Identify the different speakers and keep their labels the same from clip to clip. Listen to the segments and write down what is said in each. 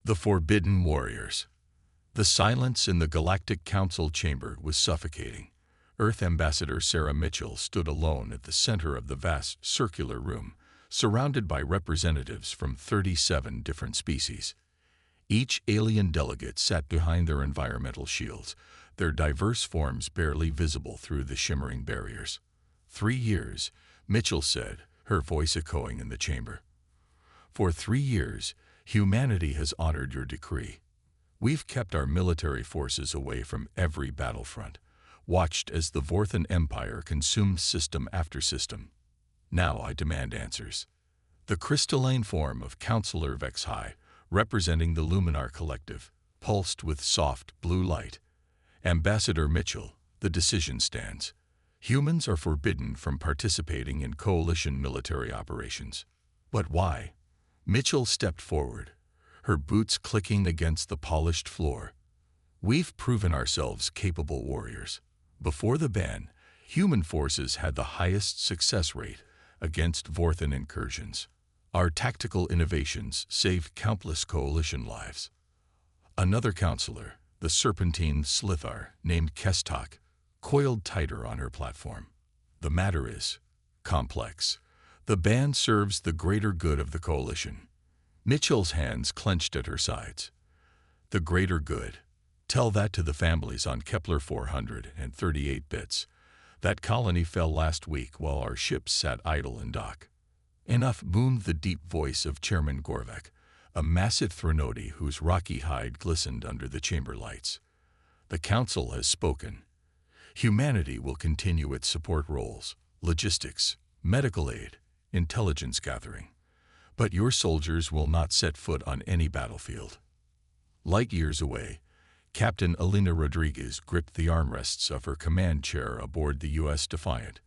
Speaker 1: The Forbidden Warriors. The silence in the Galactic Council chamber was suffocating. Earth Ambassador Sarah Mitchell stood alone at the center of the vast circular room, surrounded by representatives from 37 different species. Each alien delegate sat behind their environmental shields, their diverse forms barely visible through the shimmering barriers. 3 years, Mitchell said, her voice echoing in the chamber. For 3 years, humanity has honored your decree. We've kept our military forces away from every battlefront, watched as the Vorthan Empire consumed system after system. Now I demand answers. The crystalline form of Counselor Vexhai, representing the Luminar Collective, pulsed with soft blue light. Ambassador Mitchell, the decision stands. Humans are forbidden from participating in coalition military operations. But why? Mitchell stepped forward, her boots clicking against the polished floor. We've proven ourselves capable warriors. Before the ban, human forces had the highest success rate against Vorthan incursions. Our tactical innovations saved countless coalition lives. Another counselor, the serpentine Slithar, named Kestok, coiled tighter on her platform. The matter is complex. The ban serves the greater good of the coalition. Mitchell's hands clenched at her sides. The greater good. Tell that to the families on Kepler 438 bits. That colony fell last week while our ships sat idle in dock. Enough, boomed the deep voice of Chairman Gorvek, a massive Threnody whose rocky hide glistened under the chamber lights. The Council has spoken. Humanity will continue its support roles, logistics, medical aid, intelligence gathering. But your soldiers will not set foot on any battlefield. Light years away, Captain Alina Rodriguez gripped the armrests of her command chair aboard the U.S. Defiant.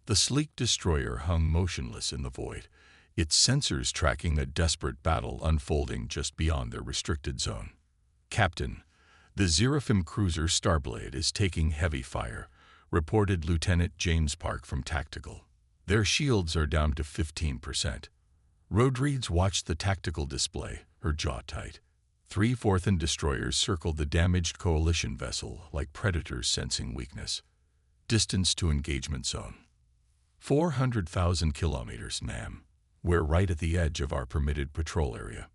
Speaker 1: The sleek destroyer hung motionless in the void, its sensors tracking a desperate battle unfolding just beyond their restricted zone. Captain, the Xeraphim cruiser Starblade is taking heavy fire, reported Lieutenant James Park from Tactical. Their shields are down to 15%. Rodriguez watched the tactical display, her jaw tight. 3 Vorthan destroyers circled the damaged coalition vessel like predators sensing weakness. Distance to engagement zone. 400,000 kilometers, ma'am. We're right at the edge of our permitted patrol area.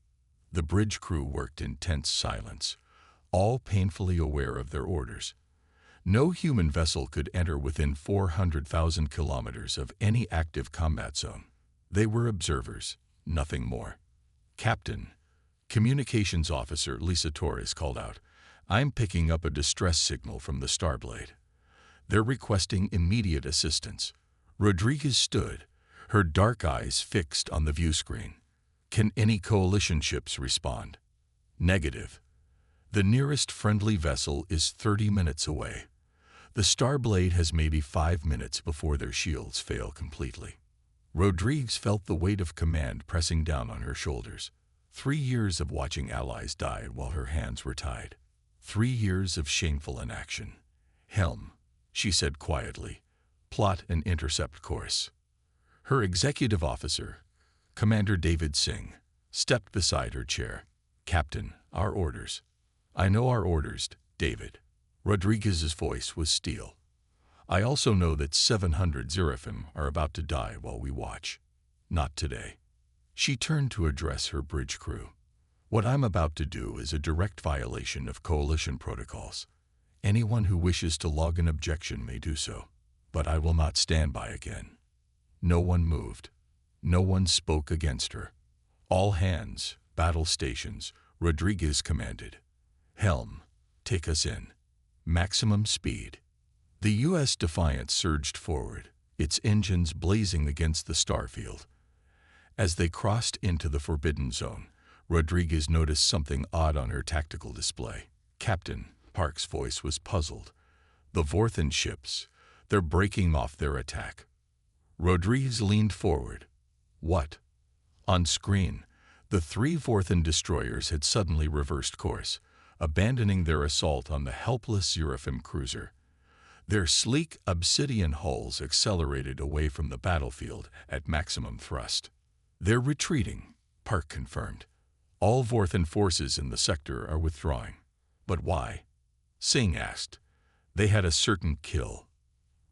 Speaker 1: The bridge crew worked in tense silence, all painfully aware of their orders. No human vessel could enter within 400,000 kilometers of any active combat zone. They were observers, nothing more. Captain, Communications Officer Lisa Torres called out, I'm picking up a distress signal from the Starblade. They're requesting immediate assistance. Rodriguez stood, her dark eyes fixed on the view screen. Can any coalition ships respond? Negative. The nearest friendly vessel is 30 minutes away. The Starblade has maybe 5 minutes before their shields fail completely. Rodriguez felt the weight of command pressing down on her shoulders. 3 years of watching allies die while her hands were tied. 3 years of shameful inaction. Helm, she said quietly. Plot and intercept course. Her executive officer, Commander David Singh, stepped beside her chair. Captain, our orders. I know our orders, David. Rodriguez's voice was steel. I also know that 700 Xeraphim are about to die while we watch. Not today. She turned to address her bridge crew. What I'm about to do is a direct violation of coalition protocols. Anyone who wishes to log an objection may do so, but I will not stand by again. No one moved. No one spoke against her. All hands, battle stations, Rodriguez commanded. Helm, take us in. Maximum speed. The U.S. Defiant surged forward, its engines blazing against the starfield. As they crossed into the Forbidden Zone, Rodriguez noticed something odd on her tactical display. Captain, Park's voice was puzzled. The Vorthan ships, they're breaking off their attack. Rodriguez leaned forward. What? On screen, the 3 Vorthan destroyers had suddenly reversed course, abandoning their assault on the helpless Xeraphim cruiser. Their sleek obsidian hulls accelerated away from the battlefield at maximum thrust. They're retreating, Park confirmed. All Vorthan forces in the sector are withdrawing. But why? Singh asked. They had a certain kill.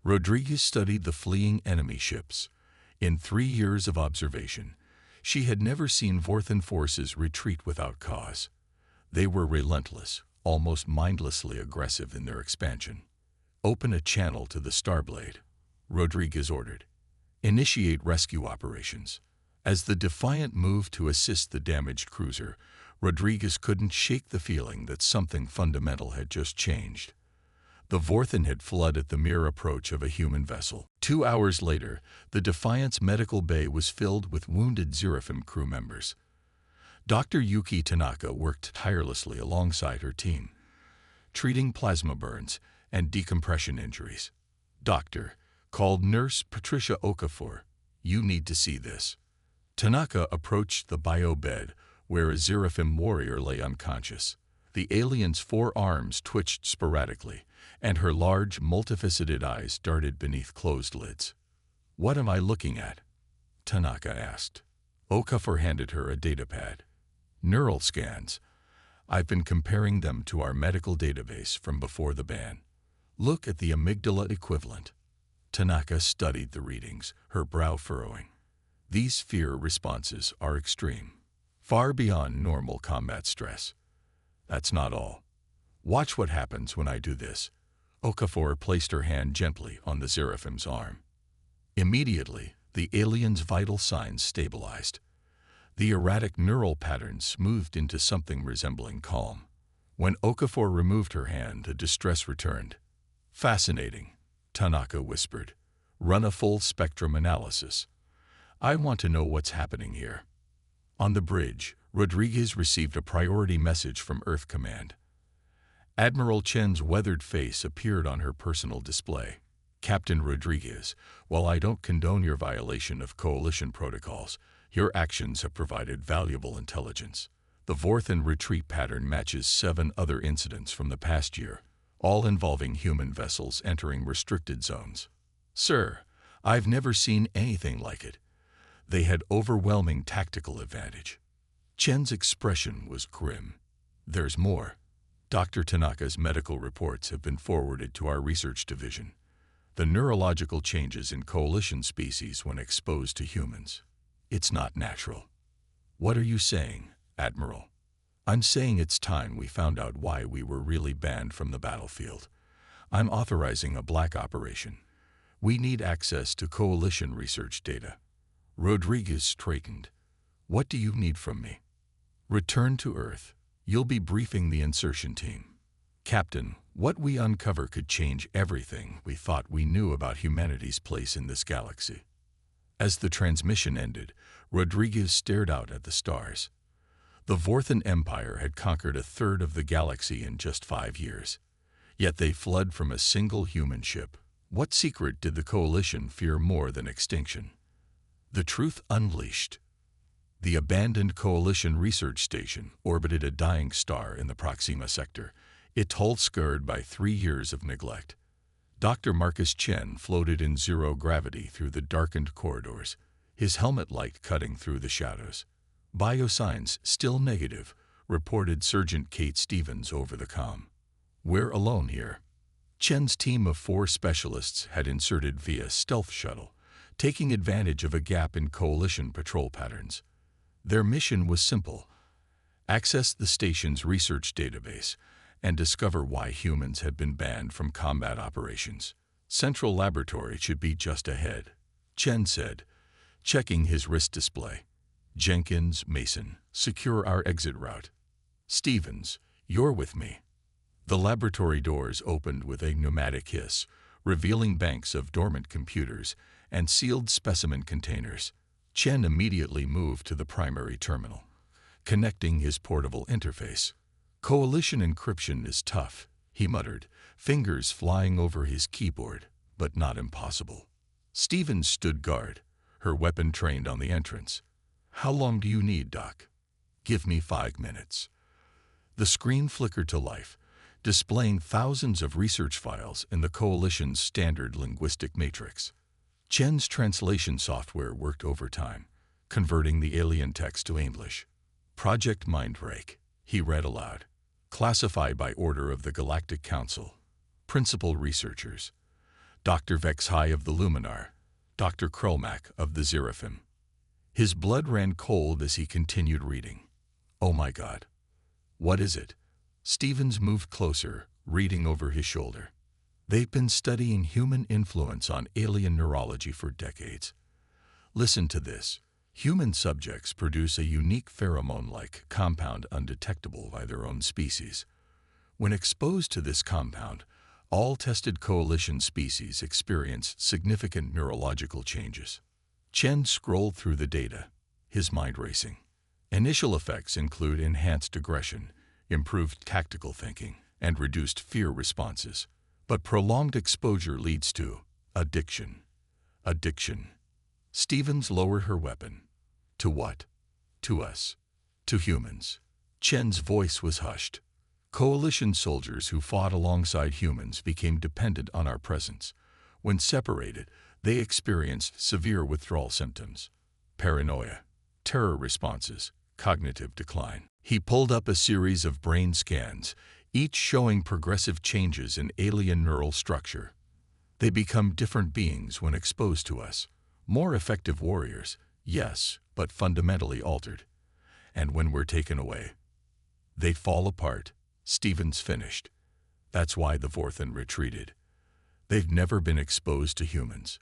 Speaker 1: Rodriguez studied the fleeing enemy ships. In 3 years of observation, she had never seen Vorthan forces retreat without cause. They were relentless, almost mindlessly aggressive in their expansion. Open a channel to the Starblade, Rodriguez ordered. Initiate rescue operations. As the Defiant moved to assist the damaged cruiser, Rodriguez couldn't shake the feeling that something fundamental had just changed. The Vorthan had fled at the mere approach of a human vessel. 2 hours later, the Defiant's medical bay was filled with wounded Seraphim crew members. Dr. Yuki Tanaka worked tirelessly alongside her team, treating plasma burns and decompression injuries. Doctor, called Nurse Patricia Okafor, you need to see this. Tanaka approached the bio bed where a Seraphim warrior lay unconscious. The alien's 4 arms twitched sporadically, and her large, multifaceted eyes darted beneath closed lids. What am I looking at? Tanaka asked. Okafor handed her a datapad. Neural scans. I've been comparing them to our medical database from before the ban. Look at the amygdala equivalent. Tanaka studied the readings, her brow furrowing. These fear responses are extreme, far beyond normal combat stress. That's not all. Watch what happens when I do this. Okafor placed her hand gently on the Seraphim's arm. Immediately, the alien's vital signs stabilized. The erratic neural patterns smoothed into something resembling calm. When Okafor removed her hand, the distress returned. Fascinating, Tanaka whispered. Run a full spectrum analysis. I want to know what's happening here. On the bridge, Rodriguez received a priority message from Earth Command. Admiral Chen's weathered face appeared on her personal display. Captain Rodriguez, while I don't condone your violation of Coalition protocols, your actions have provided valuable intelligence. The Vorthan retreat pattern matches 7 other incidents from the past year, all involving human vessels entering restricted zones. Sir, I've never seen anything like it. They had overwhelming tactical advantage. Chen's expression was grim. There's more. Dr. Tanaka's medical reports have been forwarded to our research division. The neurological changes in Coalition species when exposed to humans. It's not natural. What are you saying, Admiral? I'm saying it's time we found out why we were really banned from the battlefield. I'm authorizing a black operation. We need access to Coalition research data. Rodriguez straightened. What do you need from me? Return to Earth. You'll be briefing the insertion team. Captain, what we uncover could change everything we thought we knew about humanity's place in this galaxy. As the transmission ended, Rodriguez stared out at the stars. The Vorthan Empire had conquered 1/3 of the galaxy in just 5 years. Yet they fled from a single human ship. What secret did the Coalition fear more than extinction? The truth unleashed. The abandoned Coalition research station orbited a dying star in the Proxima sector, its hull scarred by 3 years of neglect. Dr. Marcus Chen floated in zero gravity through the darkened corridors, his helmet light cutting through the shadows. Biosigns still negative, reported Sergeant Kate Stevens over the comm. We're alone here. Chen's team of 4 specialists had inserted via stealth shuttle, taking advantage of a gap in Coalition patrol patterns. Their mission was simple: access the station's research database and discover why humans had been banned from combat operations. Central Laboratory should be just ahead, Chen said, checking his wrist display. Jenkins, Mason, secure our exit route. Stevens, you're with me. The laboratory doors opened with a pneumatic hiss, revealing banks of dormant computers and sealed specimen containers. Chen immediately moved to the primary terminal, connecting his portable interface. Coalition encryption is tough, he muttered, fingers flying over his keyboard, but not impossible. Stevens stood guard, her weapon trained on the entrance. How long do you need, Doc? Give me 5 minutes. The screen flickered to life, displaying thousands of research files in the Coalition's standard linguistic matrix. Chen's translation software worked overtime, converting the alien text to English. Project Mindbreak, he read aloud. Classified by order of the Galactic Council. Principal researchers. Dr. Vexhai of the Luminar, Dr. Krolmak of the Zeraphim. His blood ran cold as he continued reading. Oh my God. What is it? Stevens moved closer, reading over his shoulder. They've been studying human influence on alien neurology for decades. Listen to this. Human subjects produce a unique pheromone-like compound undetectable by their own species. When exposed to this compound, all tested coalition species experience significant neurological changes. Chen scrolled through the data, his mind racing. Initial effects include enhanced aggression, improved tactical thinking, and reduced fear responses. But prolonged exposure leads to addiction. Addiction. Stevens lowered her weapon. To what? To us. To humans. Chen's voice was hushed. Coalition soldiers who fought alongside humans became dependent on our presence. When separated, they experienced severe withdrawal symptoms, paranoia, terror responses, cognitive decline. He pulled up a series of brain scans, each showing progressive changes in alien neural structure. They become different beings when exposed to us. More effective warriors, yes, but fundamentally altered. And when we're taken away, they fall apart. Stevens finished. That's why the Vorthan retreated. They've never been exposed to humans.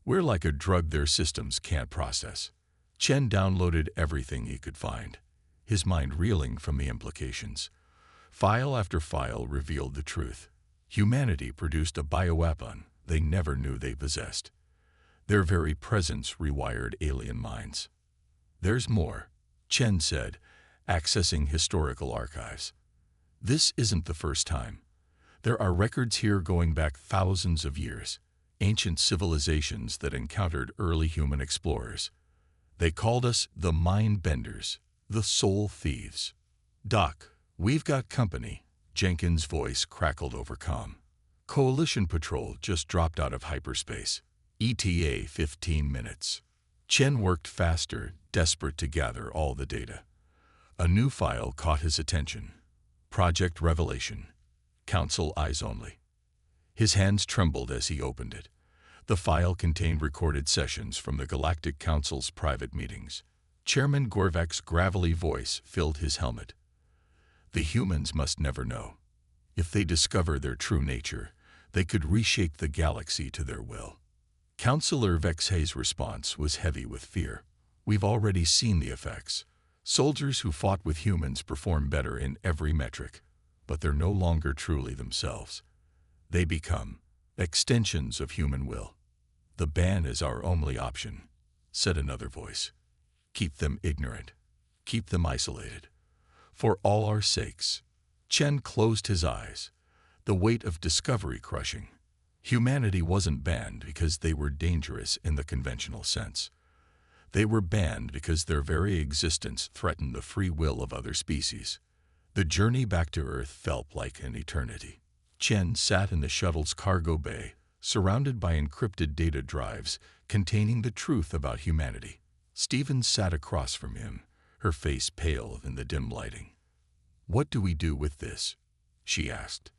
Speaker 1: We're like a drug their systems can't process. Chen downloaded everything he could find, his mind reeling from the implications. File after file revealed the truth. Humanity produced a bioweapon they never knew they possessed. Their very presence rewired alien minds. There's more, Chen said, accessing historical archives. This isn't the first time. There are records here going back thousands of years, ancient civilizations that encountered early human explorers. They called us the Mind Benders, the Soul Thieves. Doc, we've got company, Jenkins' voice crackled over comm. Coalition patrol just dropped out of hyperspace. ETA 15 minutes. Chen worked faster, desperate to gather all the data. A new file caught his attention. Project Revelation. Council eyes only. His hands trembled as he opened it. The file contained recorded sessions from the Galactic Council's private meetings. Chairman Gorvak's gravelly voice filled his helmet. The humans must never know. If they discover their true nature, they could reshape the galaxy to their will. Councillor Vexhay's response was heavy with fear. We've already seen the effects. Soldiers who fought with humans perform better in every metric, but they're no longer truly themselves. They become extensions of human will. The ban is our only option, said another voice. Keep them ignorant. Keep them isolated. For all our sakes. Chen closed his eyes, the weight of discovery crushing. Humanity wasn't banned because they were dangerous in the conventional sense. They were banned because their very existence threatened the free will of other species. The journey back to Earth felt like an eternity. Chen sat in the shuttle's cargo bay, surrounded by encrypted data drives containing the truth about humanity. Stevens sat across from him, her face pale in the dim lighting. What do we do with this? She asked.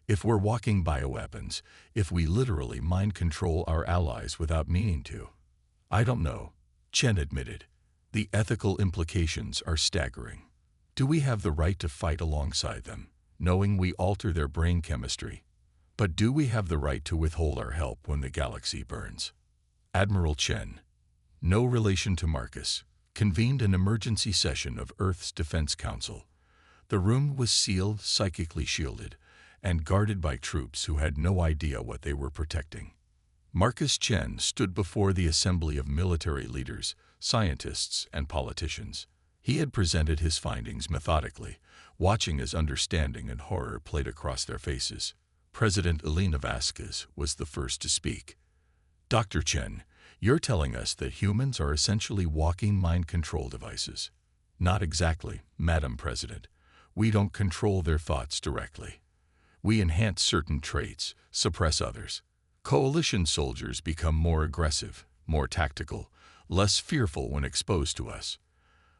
Speaker 1: If we're walking bioweapons, if we literally mind control our allies without meaning to? I don't know, Chen admitted. The ethical implications are staggering. Do we have the right to fight alongside them, knowing we alter their brain chemistry? But do we have the right to withhold our help when the galaxy burns? Admiral Chen, no relation to Marcus, convened an emergency session of Earth's Defense Council. The room was sealed, psychically shielded, and guarded by troops who had no idea what they were protecting. Marcus Chen stood before the assembly of military leaders, scientists, and politicians. He had presented his findings methodically, watching as understanding and horror played across their faces. President Elena Vasquez was the first to speak. Dr. Chen, you're telling us that humans are essentially walking mind control devices. Not exactly, Madam President. We don't control their thoughts directly. We enhance certain traits, suppress others. Coalition soldiers become more aggressive, more tactical, less fearful when exposed to us.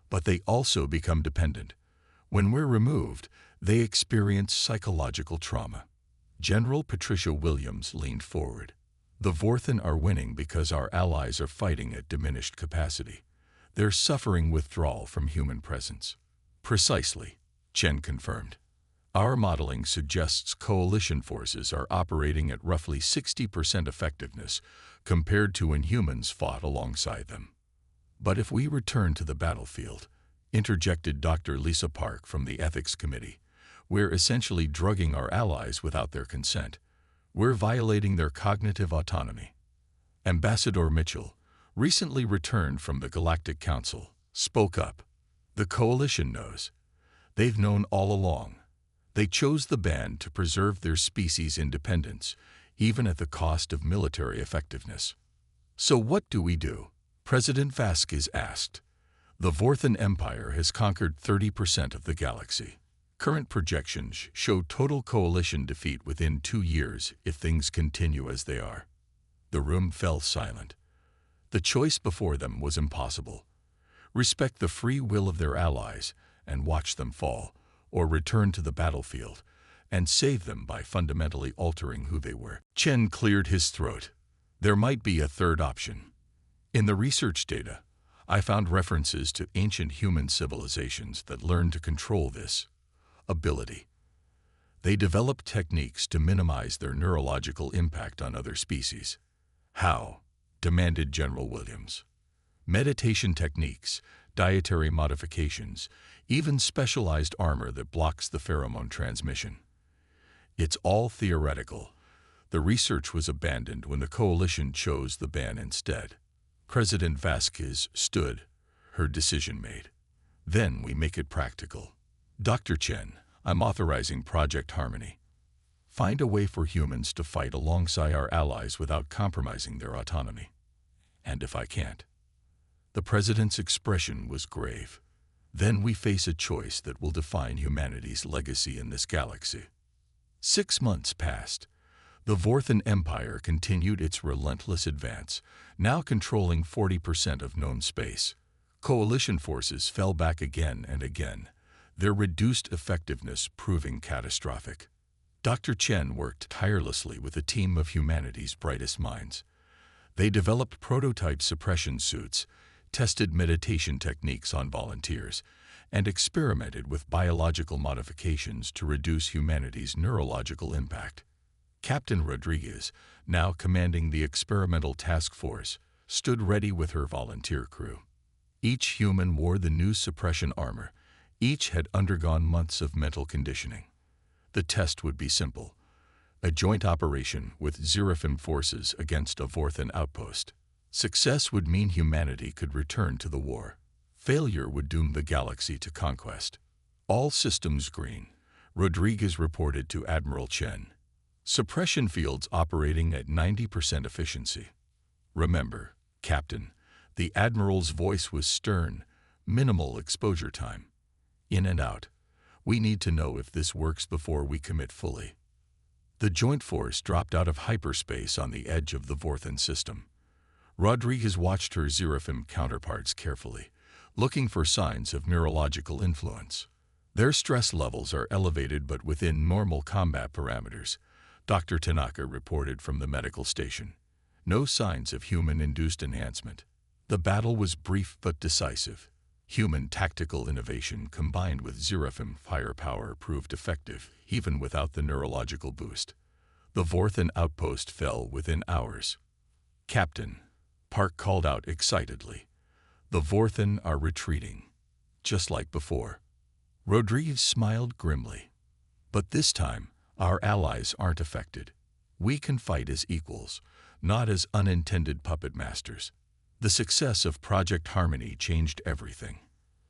Speaker 1: But they also become dependent. When we're removed, they experience psychological trauma. General Patricia Williams leaned forward. The Vorthen are winning because our allies are fighting at diminished capacity. They're suffering withdrawal from human presence. Precisely, Chen confirmed. Our modeling suggests coalition forces are operating at roughly 60% effectiveness compared to when humans fought alongside them. But if we return to the battlefield, interjected Dr. Lisa Park from the Ethics Committee, we're essentially drugging our allies without their consent. We're violating their cognitive autonomy. Ambassador Mitchell, recently returned from the Galactic Council, spoke up. The coalition knows. They've known all along. They chose the ban to preserve their species' independence, even at the cost of military effectiveness. So what do we do? President Vasquez asked. The Vorthen Empire has conquered 30% of the galaxy. Current projections show total coalition defeat within 2 years if things continue as they are. The room fell silent. The choice before them was impossible. Respect the free will of their allies and watch them fall, or return to the battlefield and save them by fundamentally altering who they were. Chen cleared his throat. There might be a third option. In the research data, I found references to ancient human civilizations that learned to control this ability. They developed techniques to minimize their neurological impact on other species. How? Demanded General Williams. Meditation techniques, dietary modifications, even specialized armor that blocks the pheromone transmission. It's all theoretical. The research was abandoned when the coalition chose the ban instead. President Vasquez stood, her decision made. Then we make it practical. Dr. Chen, I'm authorizing Project Harmony. Find a way for humans to fight alongside our allies without compromising their autonomy. And if I can't? The president's expression was grave. Then we face a choice that will define humanity's legacy in this galaxy. 6 months passed. The Vorthen Empire continued its relentless advance, now controlling 40% of known space. Coalition forces fell back again and again, their reduced effectiveness proving catastrophic. Dr. Chen worked tirelessly with a team of humanity's brightest minds. They developed prototype suppression suits, tested meditation techniques on volunteers, and experimented with biological modifications to reduce humanity's neurological impact. Captain Rodriguez, now commanding the experimental task force, stood ready with her volunteer crew. Each human wore the new suppression armor. Each had undergone months of mental conditioning. The test would be simple: a joint operation with Zeraphim forces against a Vorthen outpost. Success would mean humanity could return to the war. Failure would doom the galaxy to conquest. All systems green, Rodriguez reported to Admiral Chen. Suppression fields operating at 90% efficiency. Remember, Captain, the Admiral's voice was stern, minimal exposure time. In and out. We need to know if this works before we commit fully. The joint force dropped out of hyperspace on the edge of the Vorthen system. Rodriguez watched her Zeraphim counterparts carefully, looking for signs of neurological influence. Their stress levels are elevated but within normal combat parameters, Dr. Tanaka reported from the medical station. No signs of human-induced enhancement. The battle was brief but decisive. Human tactical innovation combined with Zeraphim firepower proved effective, even without the neurological boost. The Vorthen outpost fell within hours. Captain, Park called out excitedly. The Vorthen are retreating, just like before. Rodriguez smiled grimly. But this time, our allies aren't affected. We can fight as equals, not as unintended puppet masters. The success of Project Harmony changed everything.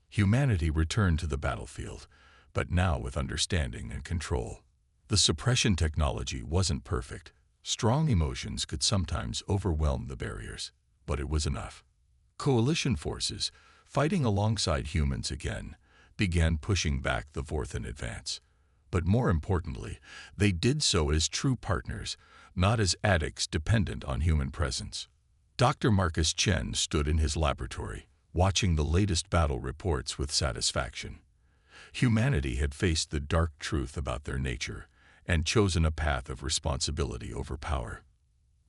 Speaker 1: Humanity returned to the battlefield, but now with understanding and control. The suppression technology wasn't perfect. Strong emotions could sometimes overwhelm the barriers, but it was enough. Coalition forces, fighting alongside humans again, began pushing back the Vorthen advance. But more importantly, they did so as true partners, not as addicts dependent on human presence. Dr. Marcus Chen stood in his laboratory, watching the latest battle reports with satisfaction. Humanity had faced the dark truth about their nature and chosen a path of responsibility over power.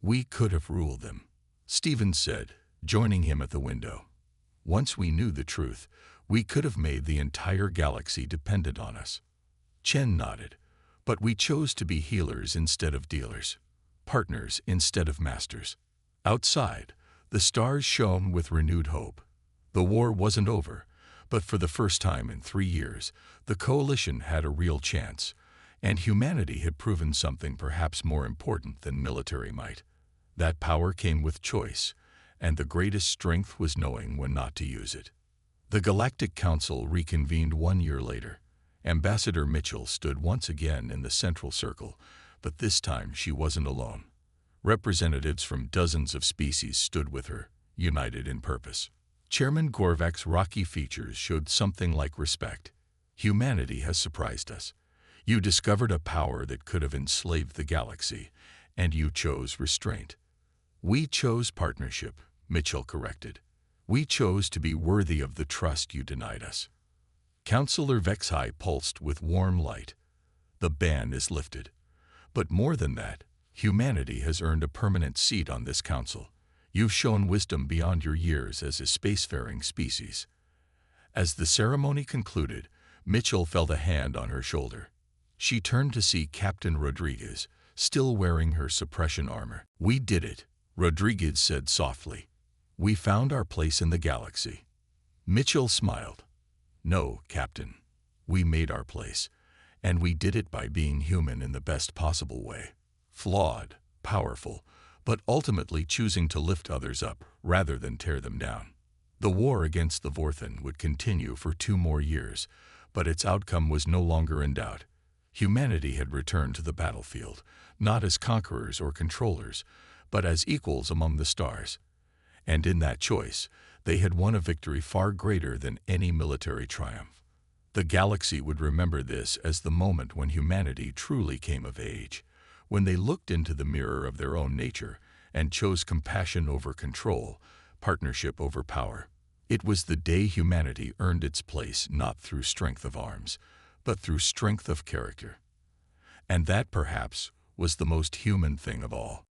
Speaker 1: We could have ruled them, Stephen said, joining him at the window. Once we knew the truth, we could have made the entire galaxy dependent on us. Chen nodded. But we chose to be healers instead of dealers, partners instead of masters. Outside, the stars shone with renewed hope. The war wasn't over, but for the first time in 3 years, the coalition had a real chance, and humanity had proven something perhaps more important than military might. That power came with choice, and the greatest strength was knowing when not to use it. The Galactic Council reconvened 1 year later. Ambassador Mitchell stood once again in the central circle, but this time she wasn't alone. Representatives from dozens of species stood with her, united in purpose. Chairman Gorvak's rocky features showed something like respect. Humanity has surprised us. You discovered a power that could have enslaved the galaxy, and you chose restraint. We chose partnership, Mitchell corrected. We chose to be worthy of the trust you denied us. Councillor Vexhai pulsed with warm light. The ban is lifted. But more than that, humanity has earned a permanent seat on this council. You've shown wisdom beyond your years as a spacefaring species. As the ceremony concluded, Mitchell felt a hand on her shoulder. She turned to see Captain Rodriguez, still wearing her suppression armor. We did it, Rodriguez said softly. We found our place in the galaxy. Mitchell smiled. No, Captain. We made our place, and we did it by being human in the best possible way. Flawed, powerful, but ultimately choosing to lift others up rather than tear them down. The war against the Vorthan would continue for 2 more years, but its outcome was no longer in doubt. Humanity had returned to the battlefield, not as conquerors or controllers, but as equals among the stars. And in that choice, they had won a victory far greater than any military triumph. The galaxy would remember this as the moment when humanity truly came of age, when they looked into the mirror of their own nature and chose compassion over control, partnership over power. It was the day humanity earned its place not through strength of arms, but through strength of character. And that, perhaps, was the most human thing of all.